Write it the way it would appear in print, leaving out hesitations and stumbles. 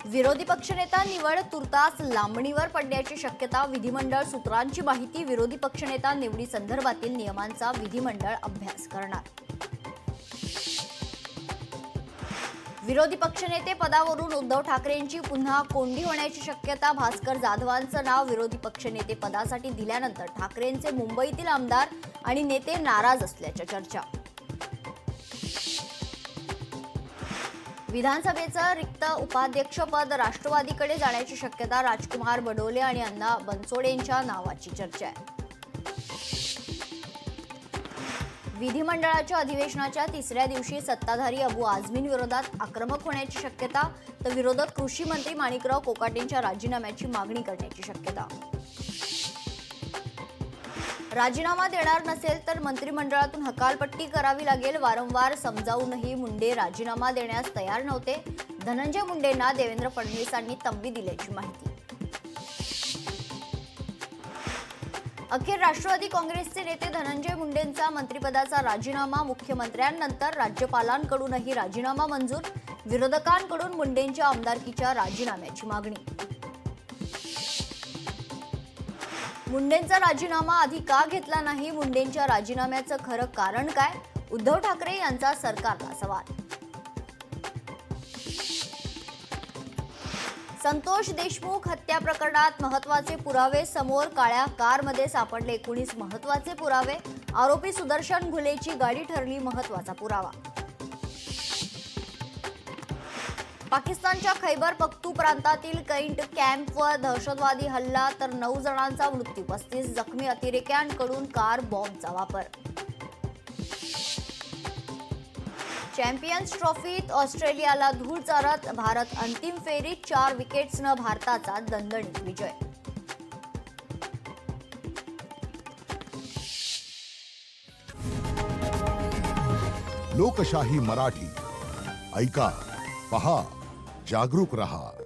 विरोधी पक्षनेता निवड तुर्तास लांबणीवर पडण्याची शक्यता, विधिमंडळ सूत्रांची माहिती. विरोधी पक्षनेता निवडी संदर्भातील नियमांचा विधिमंडळ अभ्यास करणार. विरोधी पक्षनेते पदावरून उद्धव ठाकरेंची पुन्हा कोंडी होण्याची शक्यता. भास्कर जाधवांचं नाव विरोधी पक्षनेते पदासाठी दिल्यानंतर ठाकरेंचे मुंबईतील आमदार आणि नेते नाराज असल्याच्या चर्चा. विधानसभेचं रिक्त उपाध्यक्षपद राष्ट्रवादीकडे जाण्याची शक्यता. राजकुमार बडोले आणि अण्णा बनसोडेंच्या नावाची चर्चा आहे. विधिमंडळाच्या अधिवेशनाच्या तिसऱ्या दिवशी सत्ताधारी अबू आझमीन विरोधात आक्रमक होण्याची शक्यता, तर विरोधक कृषी मंत्री माणिकराव कोकाटेंच्या राजीनाम्याची मागणी करण्याची शक्यता. राजीनामा देणार नसेल तर मंत्रिमंडळातून हकालपट्टी करावी लागेल. वारंवार समजावूनही मुंडे राजीनामा देण्यास तयार नव्हते. धनंजय मुंडेंना देवेंद्र फडणवीसांनी तंबी दिल्याची माहिती. अखेर राष्ट्रवादी काँग्रेसचे नेते धनंजय मुंडेंचा मंत्रिपदाचा राजीनामा. मुख्यमंत्र्यांनंतर राज्यपालांकडूनही राजीनामा मंजूर. विरोधकांकडून मुंडेंच्या आमदारकीच्या राजीनाम्याची मागणी. मुंडेंचा राजीनामा आधी का घेतला नाही? मुंडेंच्या राजीनाम्याचं खरं कारण काय? उद्धव ठाकरे यांचा सरकारला सवाल. संतोष देशमुख हत्या प्रकरणात महत्त्वाचे पुरावे समोर. काळ्या कारमध्ये सापडले 19 महत्त्वाचे पुरावे. आरोपी सुदर्शन घुलेची गाडी ठरली महत्त्वाचा पुरावा. पाकिस्तानच्या खैबर पख्तू प्रांतातील कैंट कॅम्पवर दहशतवादी हल्ला, तर 9 जणांचा मृत्यू, 35 जखमी. अतिरेक्यांकडून कार बॉम्बचा वापर. चॅम्पियन्स ट्रॉफीत ऑस्ट्रेलियाला धूळ चारत भारत अंतिम फेरीत. 4 विकेट्सनं भारताचा दणदणीत विजय. लोकशाही मराठी ऐका, पहा, जागरूक रहा.